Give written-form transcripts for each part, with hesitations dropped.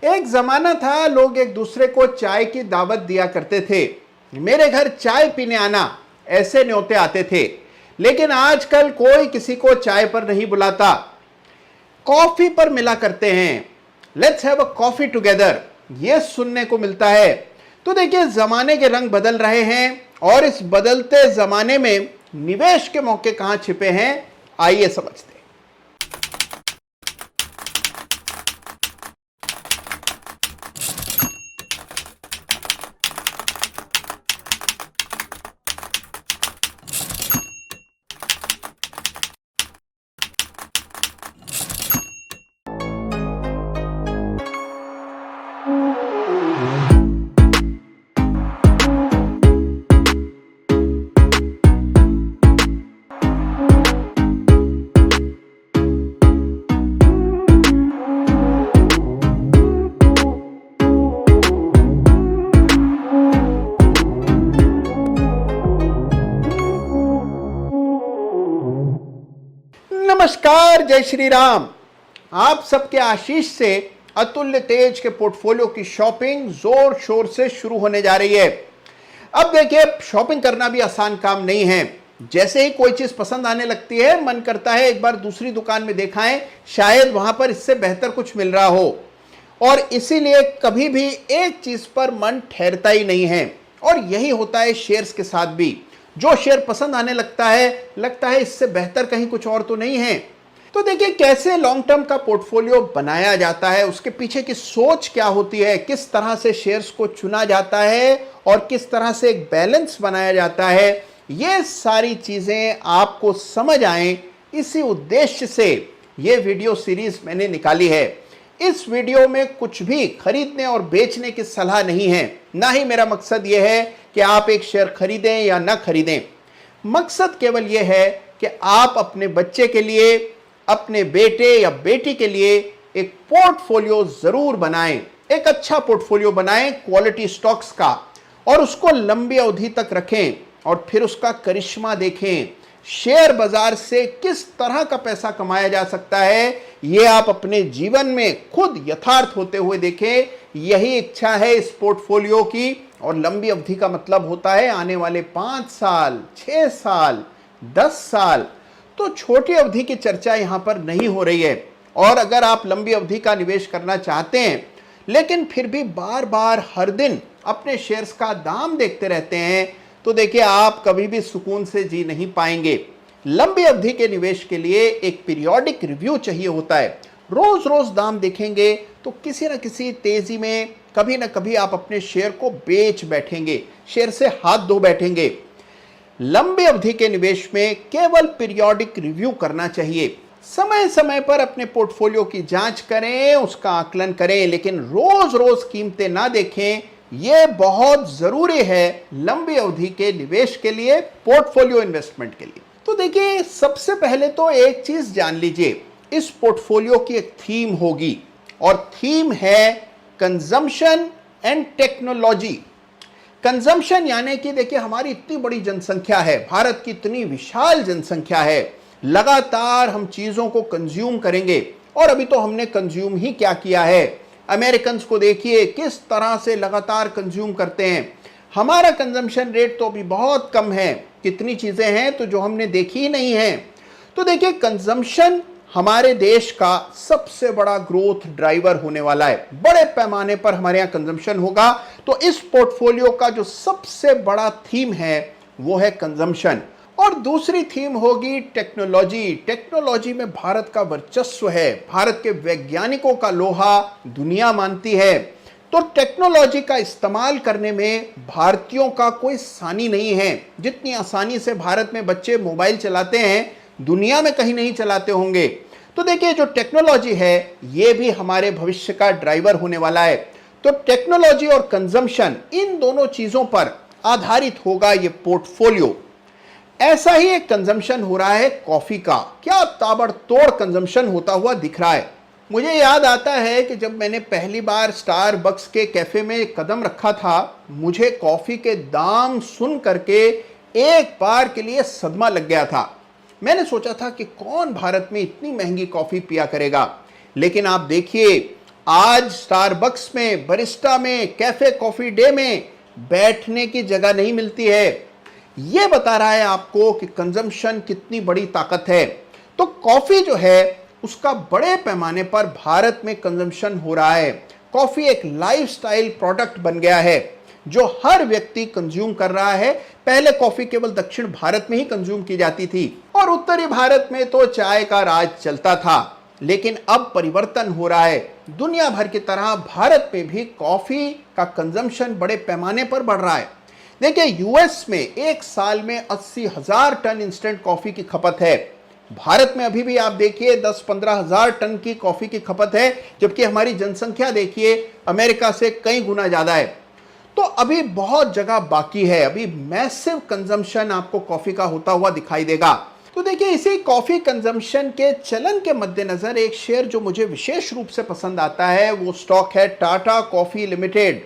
एक जमाना था, लोग एक दूसरे को चाय की दावत दिया करते थे। मेरे घर चाय पीने आना, ऐसे न्योते आते थे। लेकिन आजकल कोई किसी को चाय पर नहीं बुलाता, कॉफी पर मिला करते हैं। Let's have a coffee together, ये सुनने को मिलता है। तो देखिए, जमाने के रंग बदल रहे हैं और इस बदलते जमाने में निवेश के मौके कहां छिपे हैं, आइए समझते हैं। नमस्कार, जय श्री राम। आप सबके आशीष से अतुल्य तेज के पोर्टफोलियो की शॉपिंग जोर शोर से शुरू होने जा रही है। अब देखिए, शॉपिंग करना भी आसान काम नहीं है। जैसे ही कोई चीज पसंद आने लगती है, मन करता है एक बार दूसरी दुकान में दिखाएं, शायद वहां पर इससे बेहतर कुछ मिल रहा हो। और इसीलिए कभी भी एक चीज पर मन ठहरता ही नहीं है। और यही होता है शेयर्स के साथ भी। जो शेयर पसंद आने लगता है इससे बेहतर कहीं कुछ और तो नहीं है। तो देखिए, कैसे लॉन्ग टर्म का पोर्टफोलियो बनाया जाता है, उसके पीछे की सोच क्या होती है, किस तरह से शेयर्स को चुना जाता है और किस तरह से एक बैलेंस बनाया जाता है, ये सारी चीजें आपको समझ आए, इसी उद्देश्य से ये वीडियो सीरीज मैंने निकाली है। इस वीडियो में कुछ भी खरीदने और बेचने की सलाह नहीं है। ना ही मेरा मकसद यह है कि आप एक शेयर खरीदें या ना खरीदें। मकसद केवल यह है कि आप अपने बच्चे के लिए, अपने बेटे या बेटी के लिए एक पोर्टफोलियो जरूर बनाएं। एक अच्छा पोर्टफोलियो बनाएं क्वालिटी स्टॉक्स का, और उसको लंबी अवधि तक रखें और फिर उसका करिश्मा देखें। शेयर बाजार से किस तरह का पैसा कमाया जा सकता है, यह आप अपने जीवन में खुद यथार्थ होते हुए देखें। यही इच्छा है इस पोर्टफोलियो की। और लंबी अवधि का मतलब होता है आने वाले 5 साल, 6 साल, 10 साल। तो छोटी अवधि की चर्चा यहां पर नहीं हो रही है। और अगर आप लंबी अवधि का निवेश करना चाहते हैं, लेकिन फिर भी बार बार हर दिन अपने शेयर्स का दाम देखते रहते हैं, तो देखिए, आप कभी भी सुकून से जी नहीं पाएंगे। लंबी अवधि के निवेश के लिए एक पीरियोडिक रिव्यू चाहिए होता है। रोज रोज दाम देखेंगे तो किसी न किसी तेजी में कभी ना कभी आप अपने शेयर को बेच बैठेंगे, शेयर से हाथ धो बैठेंगे। लंबी अवधि के निवेश में केवल पीरियोडिक रिव्यू करना चाहिए। समय समय पर अपने पोर्टफोलियो की जांच करें, उसका आकलन करें, लेकिन रोज रोज कीमतें ना देखें। यह बहुत जरूरी है लंबी अवधि के निवेश के लिए, पोर्टफोलियो इन्वेस्टमेंट के लिए। तो देखिए, सबसे पहले तो एक चीज जान लीजिए, इस पोर्टफोलियो की एक थीम होगी, और थीम है कंजम्पशन एंड टेक्नोलॉजी। कंजम्पशन यानी कि देखिए, हमारी इतनी बड़ी जनसंख्या है, भारत की इतनी विशाल जनसंख्या है, लगातार हम चीजों को कंज्यूम करेंगे। और अभी तो हमने कंज्यूम ही क्या किया है। अमेरिकन्स को देखिए किस तरह से लगातार कंज्यूम करते हैं। हमारा कंजम्पशन रेट तो अभी बहुत कम है। कितनी चीजें हैं तो जो हमने देखी ही नहीं है। तो देखिए, कंजम्पशन हमारे देश का सबसे बड़ा ग्रोथ ड्राइवर होने वाला है। बड़े पैमाने पर हमारे यहां कंजम्पशन होगा। तो इस पोर्टफोलियो का जो सबसे बड़ा थीम है वो है कंजम्पशन। और दूसरी थीम होगी टेक्नोलॉजी। टेक्नोलॉजी में भारत का वर्चस्व है, भारत के वैज्ञानिकों का लोहा दुनिया मानती है। तो टेक्नोलॉजी का इस्तेमाल करने में भारतीयों का कोई सानी नहीं है। जितनी आसानी से भारत में बच्चे मोबाइल चलाते हैं, दुनिया में कहीं नहीं चलाते होंगे। तो देखिए, जो टेक्नोलॉजी है ये भी हमारे भविष्य का ड्राइवर होने वाला है। तो टेक्नोलॉजी और कंजम्पशन, इन दोनों चीजों पर आधारित होगा ये पोर्टफोलियो। ऐसा ही एक कंजम्पशन हो रहा है कॉफी का। क्या ताबड़तोड़ कंजम्पशन होता हुआ दिख रहा है। मुझे याद आता है कि जब मैंने पहली बार स्टारबक्स के कैफे में कदम रखा था, मुझे कॉफी के दाम सुन करके एक बार के लिए सदमा लग गया था। मैंने सोचा था कि कौन भारत में इतनी महंगी कॉफी पिया करेगा। लेकिन आप देखिए, आज स्टारबक्स में, बरिस्टा में, कैफे कॉफी डे में बैठने की जगह नहीं मिलती है। यह बता रहा है आपको कि कंजम्पशन कितनी बड़ी ताकत है। तो कॉफी जो है उसका बड़े पैमाने पर भारत में कंजम्पशन हो रहा है। कॉफी एक लाइफस्टाइल प्रोडक्ट बन गया है जो हर व्यक्ति कंज्यूम कर रहा है। पहले कॉफी केवल दक्षिण भारत में ही कंज्यूम की जाती थी और उत्तरी भारत में तो चाय का राज चलता था, लेकिन अब परिवर्तन हो रहा है। दुनिया भर की तरह भारत में भी कॉफी का कंजम्पशन बड़े पैमाने पर बढ़ रहा है। देखिए, यूएस में एक साल में 80,000 टन इंस्टेंट कॉफी की खपत है। भारत में अभी भी आप देखिए 10-15 हजार टन की कॉफी की खपत है, जबकि हमारी जनसंख्या देखिए अमेरिका से कई गुना ज्यादा है। तो अभी बहुत जगह बाकी है, अभी मैसिव कंजम्पशन आपको कॉफी का होता हुआ दिखाई देगा। तो देखिए, इसी कॉफी कंजम्पशन के चलन के मद्देनजर एक शेयर जो मुझे विशेष रूप से पसंद आता है वो स्टॉक है टाटा कॉफी लिमिटेड,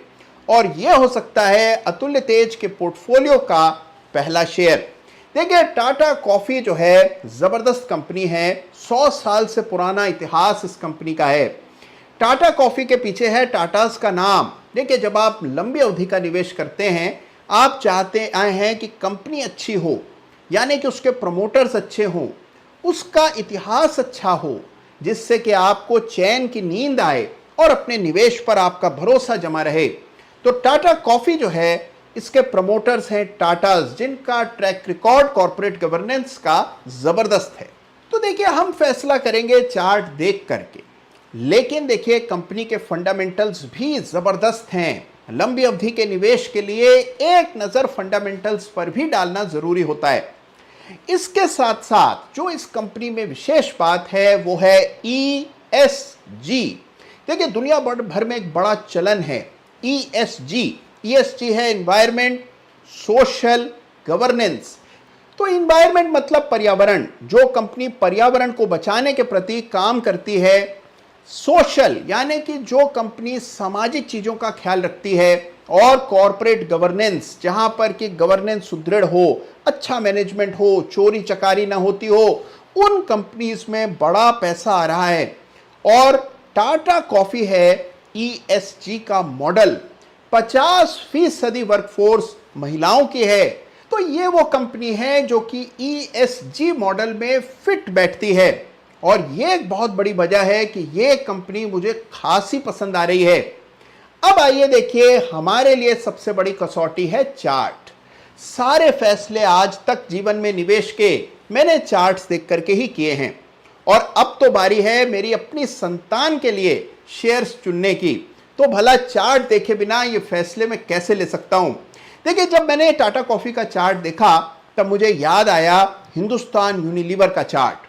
और यह हो सकता है अतुल्य तेज के पोर्टफोलियो का पहला शेयर। देखिए, टाटा कॉफी जो है जबरदस्त कंपनी है, 100 साल से पुराना इतिहास इस कंपनी का है। टाटा कॉफी के पीछे है टाटास का नाम। देखिए, जब आप लंबी अवधि का निवेश करते हैं, आप चाहते आए हैं कि कंपनी अच्छी हो, यानी कि उसके प्रमोटर्स अच्छे हों, उसका इतिहास अच्छा हो, जिससे कि आपको चैन की नींद आए और अपने निवेश पर आपका भरोसा जमा रहे। तो टाटा कॉफी जो है, इसके प्रमोटर्स हैं टाटास, जिनका ट्रैक रिकॉर्ड कॉर्पोरेट गवर्नेंस का जबरदस्त है। तो देखिए, हम फैसला करेंगे चार्ट देख करके, लेकिन देखिए कंपनी के फंडामेंटल्स भी जबरदस्त हैं। लंबी अवधि के निवेश के लिए एक नजर फंडामेंटल्स पर भी डालना जरूरी होता है। इसके साथ साथ जो इस कंपनी में विशेष बात है वो है ESG। देखिए, दुनिया भर में एक बड़ा चलन है ESG है एनवायरमेंट, सोशल, गवर्नेंस। तो एनवायरमेंट मतलब पर्यावरण, जो कंपनी पर्यावरण को बचाने के प्रति काम करती है। सोशल यानी कि जो कंपनी सामाजिक चीजों का ख्याल रखती है। और कॉर्पोरेट गवर्नेंस, जहां पर कि गवर्नेंस सुदृढ़ हो, अच्छा मैनेजमेंट हो, चोरी चकारी ना होती हो, उन कंपनीज में बड़ा पैसा आ रहा है। और टाटा कॉफी है ESG का मॉडल। 50% वर्कफोर्स महिलाओं की है। तो ये वो कंपनी है जो कि ESG मॉडल में फिट बैठती है, और ये एक बहुत बड़ी वजह है कि ये कंपनी मुझे खासी पसंद आ रही है। अब आइए देखिए, हमारे लिए सबसे बड़ी कसौटी है चार्ट। सारे फैसले आज तक जीवन में निवेश के मैंने चार्ट्स देख करके ही किए हैं, और अब तो बारी है मेरी अपनी संतान के लिए शेयर्स चुनने की। तो भला चार्ट देखे बिना ये फैसले मैं कैसे ले सकता हूं? देखिए, जब मैंने टाटा कॉफी का चार्ट देखा तब मुझे याद आया हिंदुस्तान यूनिलीवर का चार्ट।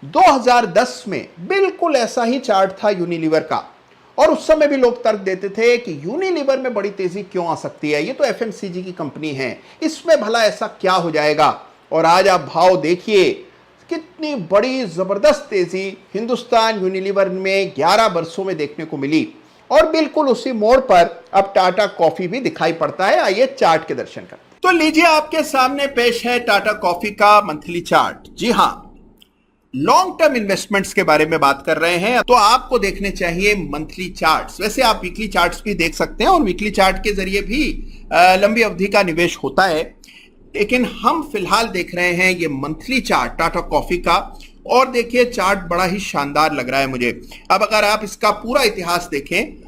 2010 में बिल्कुल ऐसा ही चार्ट था यूनिलीवर का, और उस समय भी लोग तर्क देते थे कि यूनिलीवर में बड़ी तेजी क्यों आ सकती है, ये तो FMCG की कंपनी है, इसमें भला ऐसा क्या हो जाएगा। और आज आप भाव देखिए, कितनी बड़ी जबरदस्त तेजी हिंदुस्तान यूनिलीवर में 11 वर्षों में देखने को मिली, और बिल्कुल उसी मोड़ पर अब टाटा कॉफी भी दिखाई पड़ता है। आइए चार्ट के दर्शन करते हैं। तो लीजिए, आपके सामने पेश है टाटा कॉफी का मंथली चार्ट। जी हां, लॉन्ग टर्म इन्वेस्टमेंट्स के बारे में बात कर रहे हैं, तो आपको देखने चाहिए मंथली चार्ट्स। वैसे आप वीकली चार्ट्स भी देख सकते हैं, और वीकली चार्ट के जरिए भी लंबी अवधि का निवेश होता है, लेकिन हम फिलहाल देख रहे हैं ये मंथली चार्ट टाटा कॉफी का। और देखिए, चार्ट बड़ा ही शानदार लग रहा है मुझे। अब अगर आप इसका पूरा इतिहास देखें,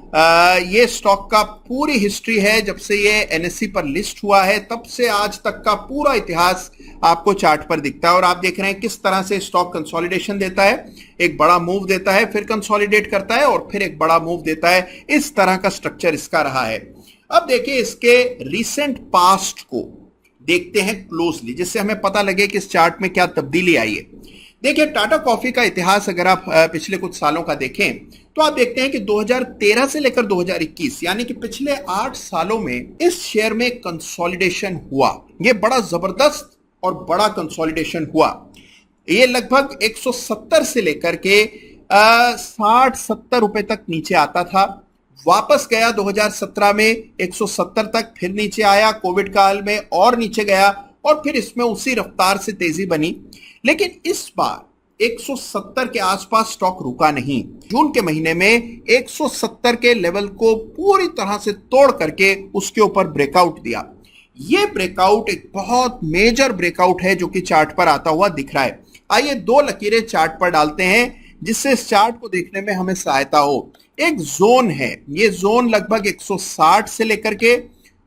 ये स्टॉक का पूरी हिस्ट्री है, जब से ये NSE पर लिस्ट हुआ है तब से आज तक का पूरा इतिहास आपको चार्ट पर दिखता है। और आप देख रहे हैं किस तरह से स्टॉक कंसोलिडेशन देता है, एक बड़ा मूव देता है, फिर कंसोलिडेट करता है, और फिर एक बड़ा मूव देता है। इस तरह का स्ट्रक्चर इसका रहा है। अब देखिए, इसके रिसेंट पास्ट को देखते हैं क्लोजली, जिससे हमें पता लगे कि इस चार्ट में क्या तब्दीली आई है। देखिए, टाटा कॉफी का इतिहास अगर आप पिछले कुछ सालों का देखें तो आप देखते हैं कि 2013 से लेकर 2021 यानी कि पिछले 8 सालों में इस शेयर में कंसोलिडेशन हुआ। ये बड़ा जबरदस्त और बड़ा कंसोलिडेशन हुआ। ये लगभग 170 से लेकर के 60-70 रुपए तक नीचे आता था, वापस गया 2017 में 170 तक, फिर नीचे आया कोविड काल में और नीचे गया, और फिर इसमें उसी रफ्तार से तेजी बनी। लेकिन इस बार 170 के आसपास स्टॉक रुका नहीं। जून के महीने में 170 के लेवल को पूरी तरह से तोड़ करके उसके ऊपर ब्रेकआउट दिया। ये ब्रेकआउट एक बहुत मेजर ब्रेकआउट है जो कि चार्ट पर आता हुआ दिख रहा है। आइए दो लकीरें चार्ट पर डालते हैं जिससे इस चार्ट को देखने में हमें सहायता हो। एक जोन है, ये जोन लगभग 160 से लेकर के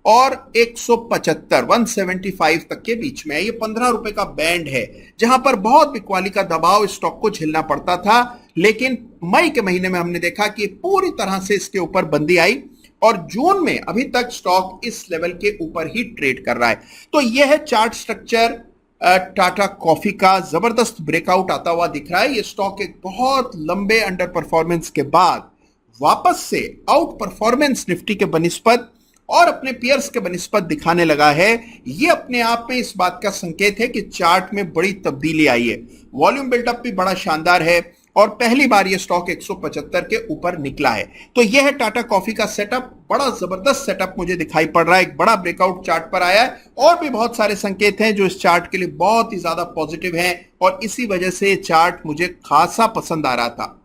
और 175 175 तक के बीच में है। ये 15 रुपए का बैंड है जहां पर बहुत बिकवाली का दबाव स्टॉक को झेलना पड़ता था, लेकिन मई के महीने में हमने देखा कि पूरी तरह से इसके ऊपर बंदी आई और जून में अभी तक स्टॉक इस लेवल के ऊपर ही ट्रेड कर रहा है। तो यह है चार्ट स्ट्रक्चर टाटा कॉफी का। जबरदस्त ब्रेकआउट आता हुआ दिख रहा है। ये स्टॉक एक बहुत लंबे अंडर परफॉर्मेंस के बाद वापस से आउट परफॉर्मेंस निफ्टी के बनिस्पत और अपने पियर्स के बनिस्पत दिखाने लगा है। ये अपने आप में इस बात का संकेत है कि चार्ट में बड़ी तब्दीली आई है। वॉल्यूम बिल्डअप भी बड़ा शानदार है और पहली बार ये स्टॉक 175 के ऊपर निकला है। तो यह है टाटा कॉफी का सेटअप। बड़ा जबरदस्त सेटअप मुझे दिखाई पड़ रहा है। एक बड़ा ब्रेकआउट चार्ट पर आया है और भी बहुत सारे संकेत हैं जो इस चार्ट के लिए बहुत ही ज्यादा पॉजिटिव हैं और इसी वजह से ये चार्ट मुझे खासा पसंद आ रहा था।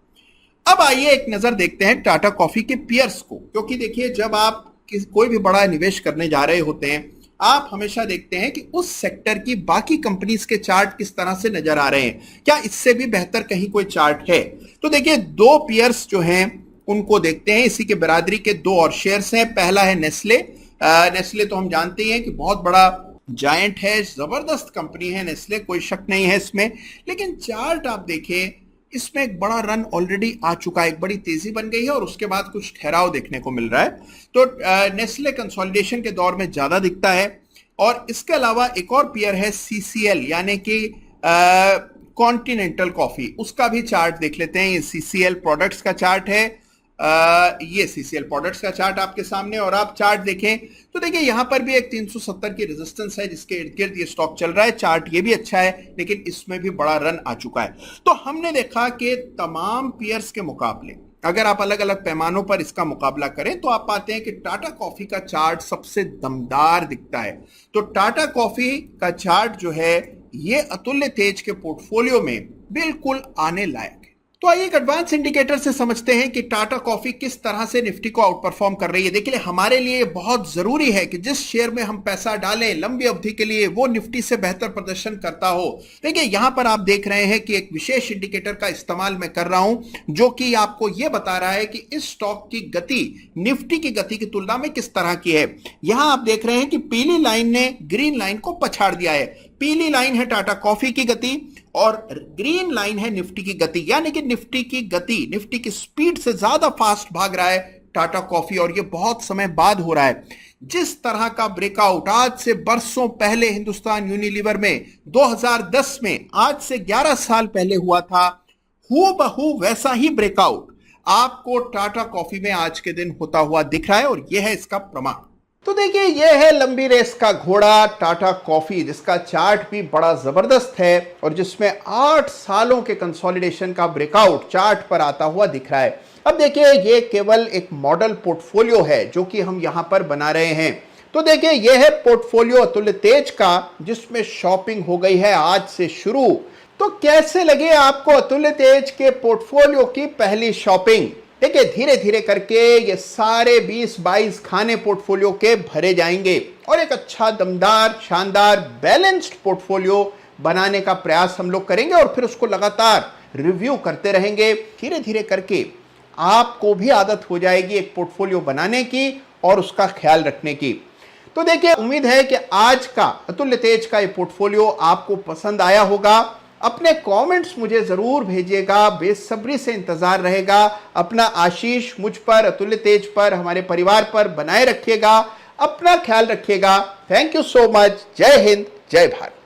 अब आइए एक नजर देखते हैं टाटा कॉफी के पियर्स को, क्योंकि देखिए जब आप कोई भी बड़ा निवेश करने जा रहे होते हैं आप हमेशा देखते हैं कि उस सेक्टर की बाकी कंपनीज के चार्ट किस तरह से नजर आ रहे हैं, क्या इससे भी बेहतर कहीं कोई चार्ट है। तो देखिए दो पियर्स जो हैं उनको देखते हैं। इसी के बरादरी के दो और शेयर्स हैं। पहला है नेस्ले। नेस्ले तो हम जानते ही हैं कि बहुत बड़ा जायंट है, जबरदस्त कंपनी है नेस्ले, कोई शक नहीं है इसमें। लेकिन चार्ट आप देखें, इसमें एक बड़ा रन ऑलरेडी आ चुका है, एक बड़ी तेजी बन गई है और उसके बाद कुछ ठहराव देखने को मिल रहा है। तो नेस्ले कंसोलिडेशन के दौर में ज्यादा दिखता है। और इसके अलावा एक और पियर है सीसीएल यानी कि कॉन्टिनेंटल कॉफी, उसका भी चार्ट देख लेते हैं। ये सीसीएल प्रोडक्ट्स का चार्ट है। ये सीसीएल प्रोडक्ट्स का चार्ट आपके सामने और आप चार्ट देखें तो देखिए यहां पर भी एक 370 की रेजिस्टेंस है जिसके इर्द गिर्द ये स्टॉक चल रहा है। चार्ट ये भी अच्छा है लेकिन इसमें भी बड़ा रन आ चुका है। तो हमने देखा कि तमाम पियर्स के मुकाबले अगर आप अलग अलग पैमानों पर इसका मुकाबला करें तो आप पाते हैं कि टाटा कॉफी का चार्ट सबसे दमदार दिखता है। तो टाटा कॉफी का चार्ट जो है ये अतुल्य तेज के पोर्टफोलियो में बिल्कुल आने लायक है। तो आइए एक एडवांस इंडिकेटर से समझते हैं कि टाटा कॉफी किस तरह से निफ्टी को आउट परफॉर्म कर रही है। देखिए हमारे लिए बहुत जरूरी है कि जिस शेयर में हम पैसा डालें लंबी अवधि के लिए वो निफ्टी से बेहतर प्रदर्शन करता हो। देखिए यहां पर आप देख रहे हैं कि एक विशेष इंडिकेटर का इस्तेमाल मैं कर रहा हूं जो कि आपको यह बता रहा है कि इस स्टॉक की गति निफ्टी की गति की तुलना में किस तरह की है। यहां आप देख रहे हैं कि पीली लाइन ने ग्रीन लाइन को पछाड़ दिया है। पीली लाइन है टाटा कॉफी की गति और ग्रीन लाइन है निफ्टी की गति, यानी कि निफ्टी की गति, निफ्टी की स्पीड से ज्यादा फास्ट भाग रहा है टाटा कॉफी और ये बहुत समय बाद हो रहा है। जिस तरह का ब्रेकआउट आज से बरसों पहले हिंदुस्तान यूनिलीवर में 2010 में, आज से 11 साल पहले हुआ था, हूबहू वैसा ही ब्रेकआउट आपको टाटा कॉफी में आज के दिन होता हुआ दिख रहा है और यह है इसका प्रमाण। तो देखिए यह है लंबी रेस का घोड़ा टाटा कॉफी जिसका चार्ट भी बड़ा जबरदस्त है और जिसमें 8 सालों के कंसोलिडेशन का ब्रेकआउट चार्ट पर आता हुआ दिख रहा है। अब देखिए ये केवल एक मॉडल पोर्टफोलियो है जो कि हम यहां पर बना रहे हैं। तो देखिए यह है पोर्टफोलियो अतुल्य तेज का जिसमें शॉपिंग हो गई है आज से शुरू। तो कैसे लगे आपको अतुल्य तेज के पोर्टफोलियो की पहली शॉपिंग? देखिए धीरे धीरे करके ये सारे 20-22 खाने पोर्टफोलियो के भरे जाएंगे और एक अच्छा दमदार शानदार बैलेंस्ड पोर्टफोलियो बनाने का प्रयास हम लोग करेंगे और फिर उसको लगातार रिव्यू करते रहेंगे। धीरे धीरे करके आपको भी आदत हो जाएगी एक पोर्टफोलियो बनाने की और उसका ख्याल रखने की। तो देखिए उम्मीद है कि आज का अतुल्य तेज का ये पोर्टफोलियो आपको पसंद आया होगा। अपने कमेंट्स मुझे जरूर भेजिएगा, बेसब्री से इंतजार रहेगा। अपना आशीष मुझ पर, अतुल्य तेज पर, हमारे परिवार पर बनाए रखिएगा। अपना ख्याल रखिएगा। Thank you so much. जय हिंद, जय भारत।